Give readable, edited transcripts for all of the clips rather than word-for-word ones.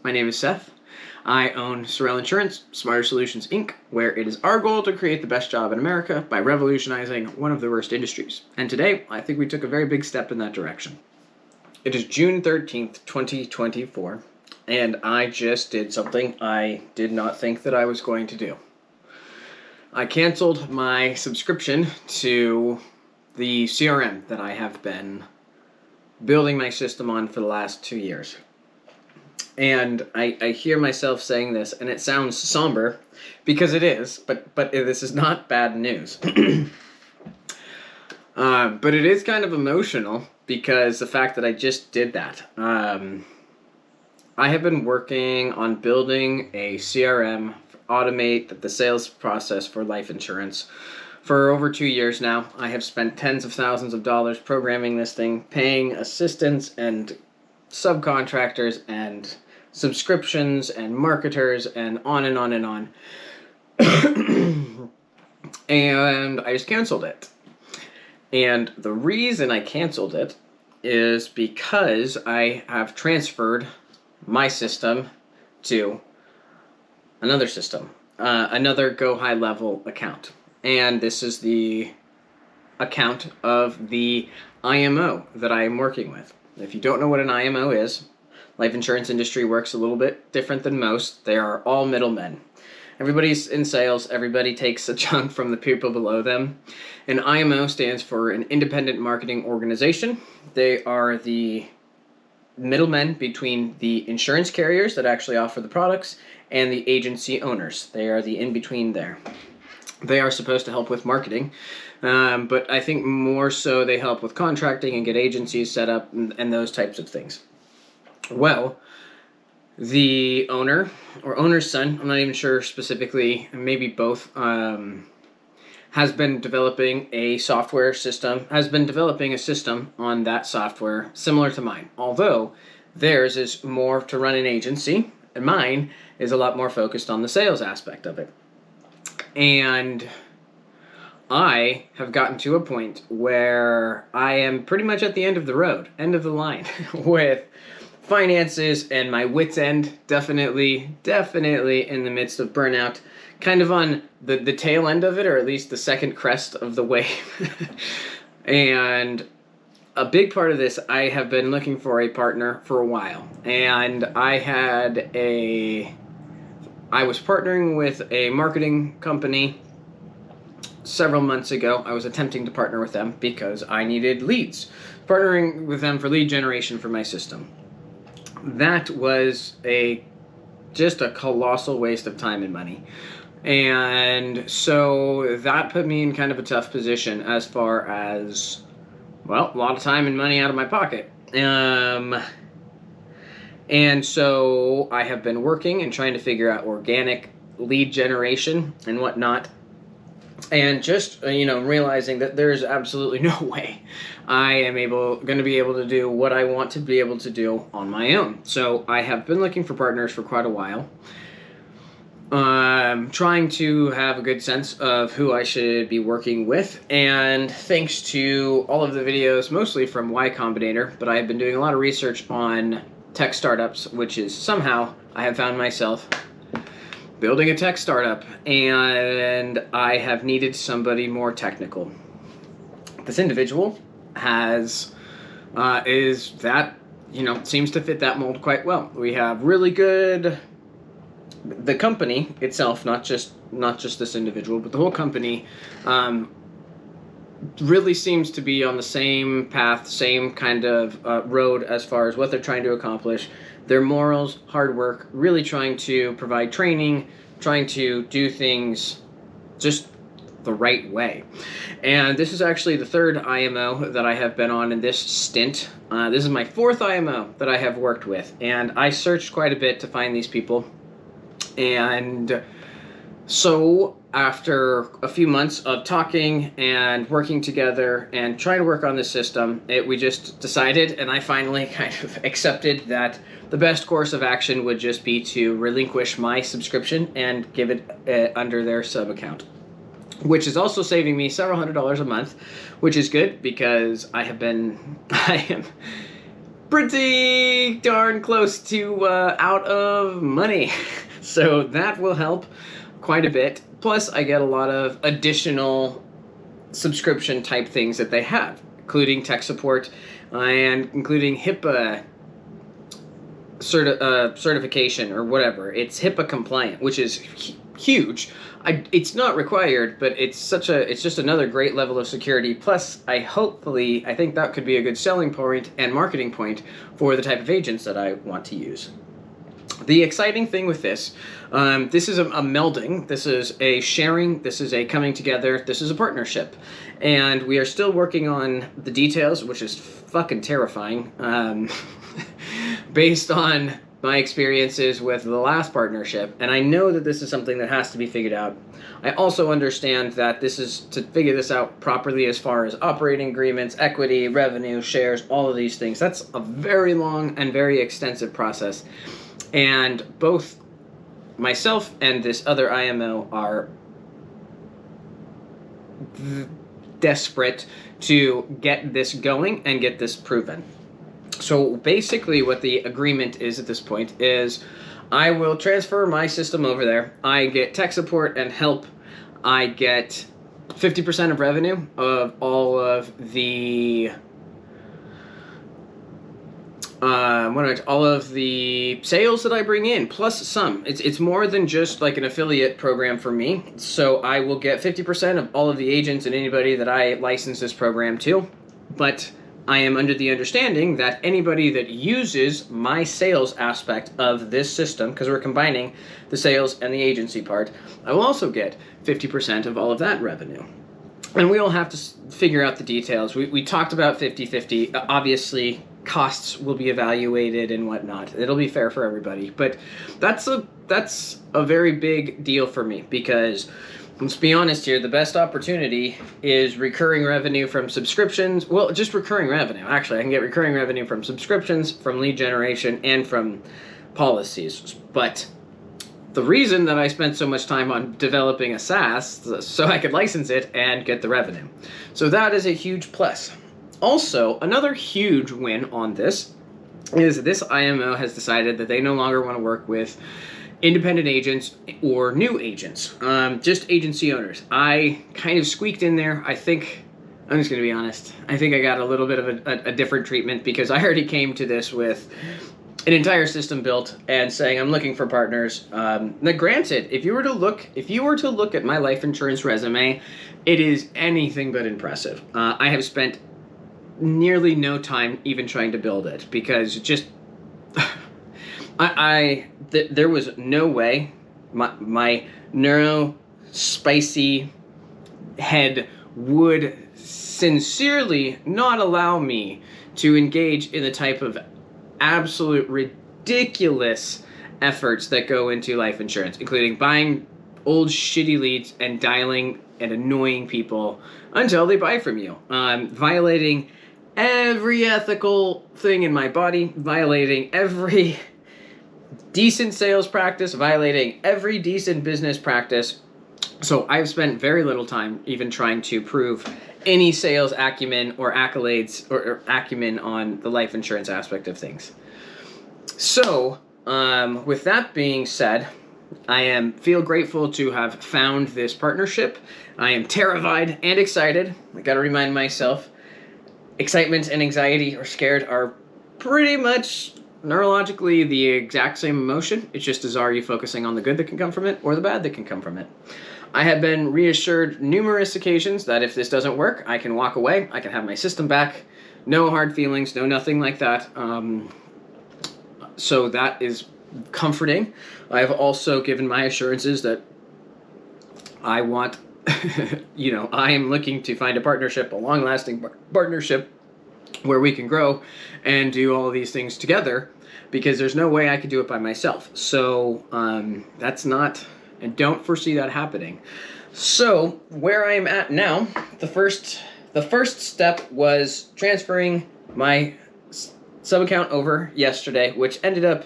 My name is Seth. I own Sorrel Insurance, Smarter Solutions Inc., where it is our goal to create the best job in America by revolutionizing one of the worst industries. And today, I think we took a very big step in that direction. It is June 13th, 2024, and I just did something I did not think that I was going to do. I canceled my subscription to the CRM that I have been building my system on for the last 2 years. And I hear myself saying this, and it sounds somber, because it is, but this is not bad news. But it is kind of emotional, because the fact that I just did that. I have been working on building a CRM, automate the sales process for life insurance for over 2 years now. I have spent tens of thousands of dollars programming this thing, paying assistants and subcontractors and subscriptions and marketers and on and on and on. And I just canceled it. And the reason I canceled it is because I have transferred my system to another system, another Go High Level account. And this is the account of the IMO that I am working with. If you don't know what an IMO is, life insurance industry works a little bit different than most. They are all middlemen. Everybody's in sales. Everybody takes a chunk from the people below them. An IMO stands for an independent marketing organization. They are the middlemen between the insurance carriers that actually offer the products and the agency owners. They are the in-between there. They are supposed to help with marketing, but I think more so they help with contracting and get agencies set up and those types of things. Well, the owner, or owner's son, I'm not even sure specifically, maybe both, has been developing a software system, has been developing a system on that software similar to mine. Although theirs is more to run an agency, and mine is a lot more focused on the sales aspect of it. And I have gotten to a point where I am pretty much at the end of the road, end of the line, with finances and my wit's end, definitely in the midst of burnout, kind of on the tail end of it, or at least the second crest of the wave. And a big part of this, I have been looking for a partner for a while, and I was partnering with a marketing company several months ago. I was attempting to partner with them because I needed leads, partnering with them for lead generation for my system. That was just a colossal waste of time and money. And so that put me in kind of a tough position as far as, well, a lot of time and money out of my pocket. And so I have been working and trying to figure out organic lead generation and whatnot. And just, realizing that there's absolutely no way I am going to be able to do what I want to be able to do on my own. So I have been looking for partners for quite a while. Trying to have a good sense of who I should be working with. And thanks to all of the videos, mostly from Y Combinator, but I have been doing a lot of research on tech startups, which is somehow I have found myself building a tech startup, and I have needed somebody more technical. This individual seems to fit that mold quite well. We have really good, the company itself, not just this individual, but the whole company, really seems to be on the same path, same kind of road as far as what they're trying to accomplish. Their morals, hard work, really trying to provide training, trying to do things just the right way. And this is actually the third IMO that I have been on in this stint. This is my fourth IMO that I have worked with, and I searched quite a bit to find these people. And so after a few months of talking and working together and trying to work on this system, we just decided, and I finally kind of accepted, that the best course of action would just be to relinquish my subscription and give it under their sub account, which is also saving me several $100s a month, which is good because I am pretty darn close to out of money. So that will help quite a bit. Plus, I get a lot of additional subscription type things that they have, including tech support and including HIPAA certification or whatever. It's HIPAA compliant, which is huge. It's not required, but it's just another great level of security. Plus, I think that could be a good selling point and marketing point for the type of agents that I want to use. The exciting thing with this is a melding, this is a sharing, this is a coming together, this is a partnership. And we are still working on the details, which is fucking terrifying, based on my experiences with the last partnership. And I know that this is something that has to be figured out. I also understand that this is to figure this out properly as far as operating agreements, equity, revenue, shares, all of these things. That's a very long and very extensive process. And both myself and this other IMO are desperate to get this going and get this proven. So basically what the agreement is at this point is I will transfer my system over there. I get tech support and help. I get 50% of revenue of all of the all of the sales that I bring in, plus some. It's more than just like an affiliate program for me. So I will get 50% of all of the agents and anybody that I license this program to. But I am under the understanding that anybody that uses my sales aspect of this system, because we're combining the sales and the agency part, I will also get 50% of all of that revenue. And we'll have to figure out the details. We talked about 50-50. Obviously, costs will be evaluated and whatnot. It'll be fair for everybody. But that's a very big deal for me because, let's be honest here, the best opportunity is recurring revenue from subscriptions. Well, just recurring revenue. Actually, I can get recurring revenue from subscriptions, from lead generation, and from policies. But the reason that I spent so much time on developing a SaaS so I could license it and get the revenue. So that is a huge plus. Also, another huge win on this is this IMO has decided that they no longer want to work with independent agents or new agents, just agency owners. I kind of squeaked in there. I'm just going to be honest. I think I got a little bit of a different treatment because I already came to this with an entire system built and saying I'm looking for partners. Now, granted, if you were to look at my life insurance resume, it is anything but impressive. I have spent nearly no time even trying to build it because just there was no way my neuro spicy head would sincerely not allow me to engage in the type of absolute ridiculous efforts that go into life insurance, including buying old shitty leads and dialing and annoying people until they buy from you, violating every ethical thing in my body, violating every decent sales practice, violating every decent business practice. So I've spent very little time even trying to prove any sales acumen or accolades or acumen on the life insurance aspect of things. So with that being said, I feel grateful to have found this partnership. I am terrified and excited. I gotta remind myself, excitement and anxiety or scared are pretty much neurologically the exact same emotion. It's just are you focusing on the good that can come from it or the bad that can come from it? I have been reassured numerous occasions that if this doesn't work, I can walk away. I can have my system back. No hard feelings, no nothing like that. So that is comforting. I've also given my assurances that I want, I am looking to find a partnership, a long-lasting partnership where we can grow and do all of these things together because there's no way I could do it by myself. So that's not, and don't foresee that happening. So where I am at now, the first step was transferring my sub-account over yesterday, which ended up,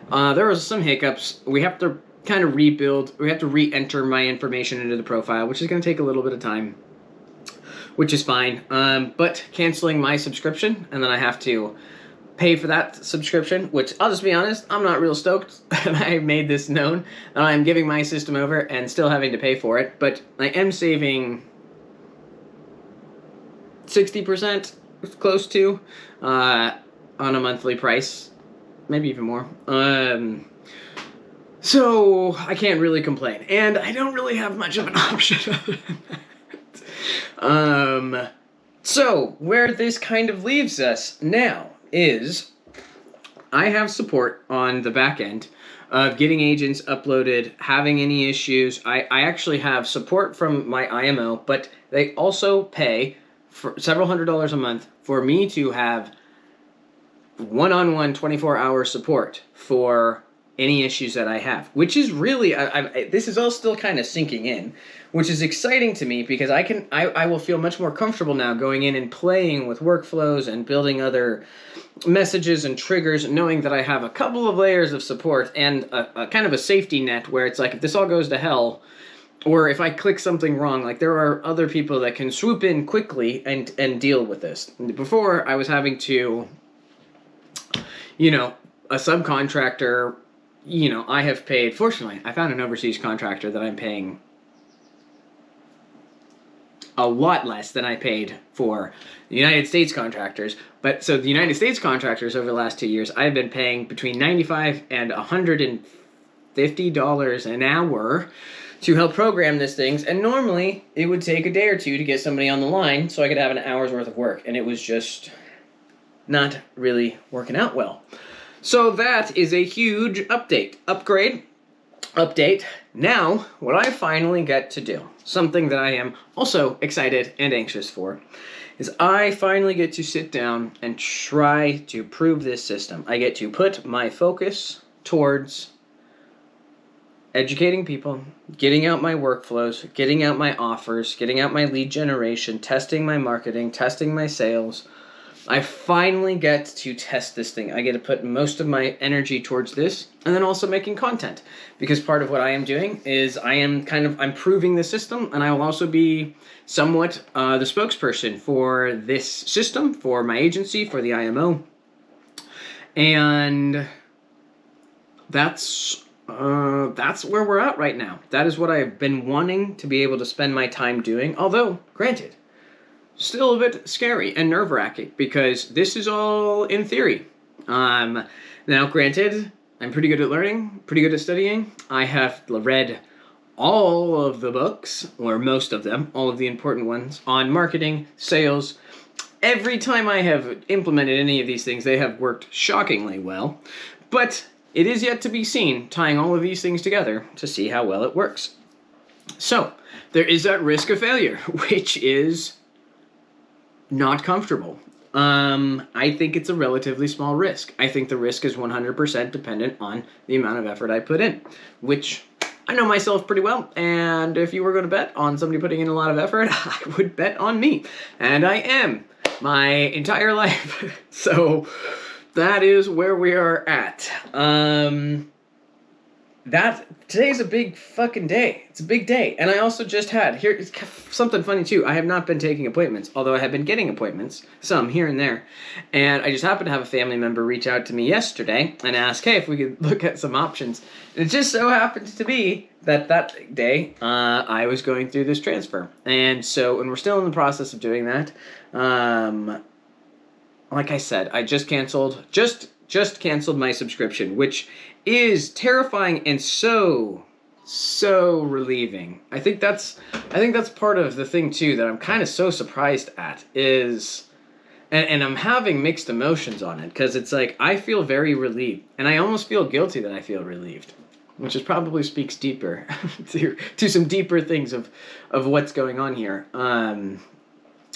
there was some hiccups. We have to kind of rebuild, we have to re-enter my information into the profile, which is going to take a little bit of time, which is fine. But canceling my subscription, and then I have to pay for that subscription, which I'll just be honest, I'm not real stoked. And I made this known that I'm giving my system over and still having to pay for it, but I am saving 60%, close to, on a monthly price, maybe even more. So I can't really complain, and I don't really have much of an option other than that. So where this kind of leaves us now is I have support on the back end of getting agents uploaded, having any issues. I actually have support from my IMO, but they also pay for several $100s a month for me to have one-on-one 24-hour support for any issues that I have, which is really, this is all still kind of sinking in, which is exciting to me because I will feel much more comfortable now going in and playing with workflows and building other messages and triggers, knowing that I have a couple of layers of support and a kind of a safety net where it's like, if this all goes to hell, or if I click something wrong, like there are other people that can swoop in quickly and deal with this. Before, I was having to, a subcontractor, I have paid, fortunately, I found an overseas contractor that I'm paying a lot less than I paid for the United States contractors. But so the United States contractors over the last 2 years, I've been paying between $95 and $150 an hour to help program these things. And normally it would take a day or two to get somebody on the line so I could have an hour's worth of work. And it was just not really working out well. So that is a huge upgrade. Now, what I finally get to do, something that I am also excited and anxious for, is I finally get to sit down and try to prove this system. I get to put my focus towards educating people, getting out my workflows, getting out my offers, getting out my lead generation, testing my marketing, testing my sales. I finally get to test this thing. I get to put most of my energy towards this, and then also making content. Because part of what I am doing is I'm proving the system, and I will also be somewhat the spokesperson for this system, for my agency, for the IMO. And that's where we're at right now. That is what I've been wanting to be able to spend my time doing, although, granted, still a bit scary and nerve-wracking because this is all in theory. Now, granted, I'm pretty good at learning, pretty good at studying. I have read all of the books, or most of them, all of the important ones, on marketing, sales. Every time I have implemented any of these things, they have worked shockingly well. But it is yet to be seen, tying all of these things together to see how well it works. So, there is that risk of failure, which is not comfortable. I think it's a relatively small risk. I think the risk is 100% dependent on the amount of effort I put in, which I know myself pretty well, and if you were going to bet on somebody putting in a lot of effort, I would bet on me, and I am my entire life. So that is where we are at. Today's a big fucking day. It's a big day. And I also just had, here's something funny too. I have not been taking appointments, although I have been getting appointments, some here and there. And I just happened to have a family member reach out to me yesterday and ask, hey, if we could look at some options. And it just so happened to be that day I was going through this transfer. And we're still in the process of doing that. Like I said, I just canceled my subscription, which is terrifying and so relieving. I think that's part of the thing too that I'm kind of so surprised at is, and I'm having mixed emotions on it because it's like I feel very relieved and I almost feel guilty that I feel relieved, which is probably speaks deeper to some deeper things of what's going on here.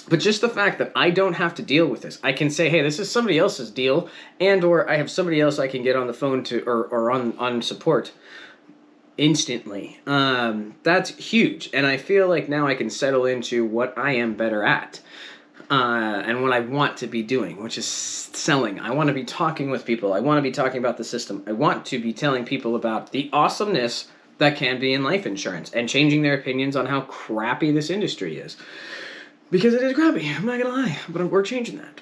But just the fact that I don't have to deal with this. I can say, hey, this is somebody else's deal, and or I have somebody else I can get on the phone to or on support instantly. That's huge. And I feel like now I can settle into what I am better at. And what I want to be doing, which is selling. I want to be talking with people. I want to be talking about the system. I want to be telling people about the awesomeness that can be in life insurance and changing their opinions on how crappy this industry is. Because it is crappy, I'm not gonna lie, but we're changing that.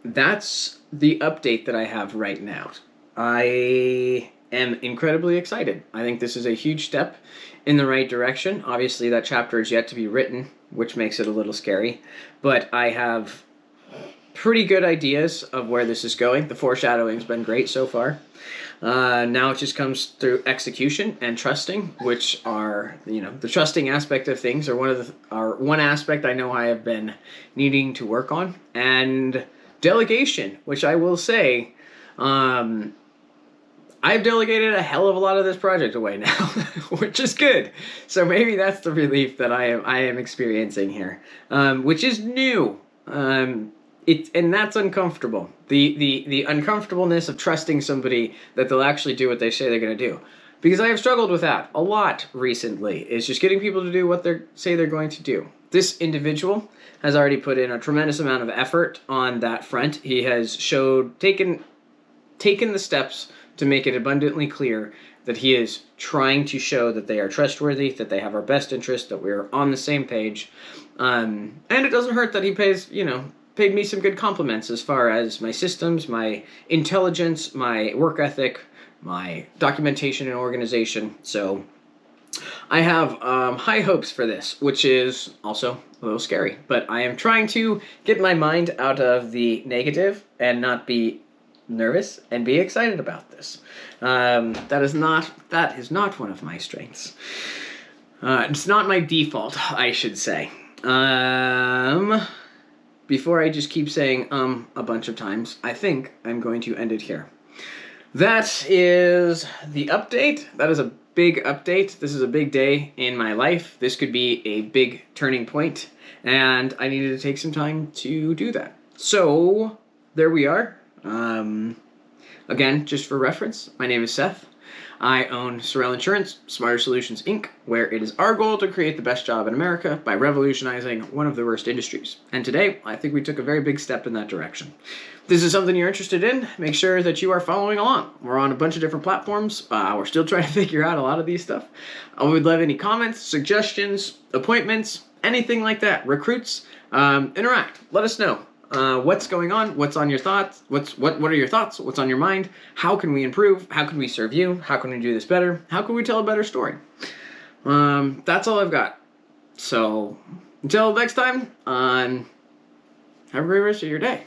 that's the update that I have right now. I am incredibly excited. I think this is a huge step in the right direction. Obviously, that chapter is yet to be written, which makes it a little scary. But I have pretty good ideas of where this is going. The foreshadowing's been great so far. Now it just comes through execution and trusting, which are, the trusting aspect of things are one aspect I know I have been needing to work on, and delegation, which I will say, I've delegated a hell of a lot of this project away now, which is good. So maybe that's the relief that I am experiencing here, which is new. And that's uncomfortable. The uncomfortableness of trusting somebody that they'll actually do what they say they're going to do. Because I have struggled with that a lot recently. Is just getting people to do what they say they're going to do. This individual has already put in a tremendous amount of effort on that front. He has taken the steps to make it abundantly clear that he is trying to show that they are trustworthy, that they have our best interest, that we're on the same page. And it doesn't hurt that he paid me some good compliments as far as my systems, my intelligence, my work ethic, my documentation and organization. So I have high hopes for this, which is also a little scary. But I am trying to get my mind out of the negative and not be nervous and be excited about this. That is not one of my strengths. It's not my default, I should say. Before I just keep saying a bunch of times, I think I'm going to end it here. That is the update. That is a big update. This is a big day in my life. This could be a big turning point, and I needed to take some time to do that. So there we are. Again, just for reference, my name is Seth. I own Sorrel Insurance, Smarter Solutions, Inc., where it is our goal to create the best job in America by revolutionizing one of the worst industries. And today, I think we took a very big step in that direction. If this is something you're interested in, make sure that you are following along. We're on a bunch of different platforms. We're still trying to figure out a lot of these stuff. I would love any comments, suggestions, appointments, anything like that. Recruits, interact. Let us know. What's going on? What's on your thoughts? What are your thoughts? What's on your mind? How can we improve? How can we serve you? How can we do this better? How can we tell a better story? That's all I've got. So until next time, have a great rest of your day.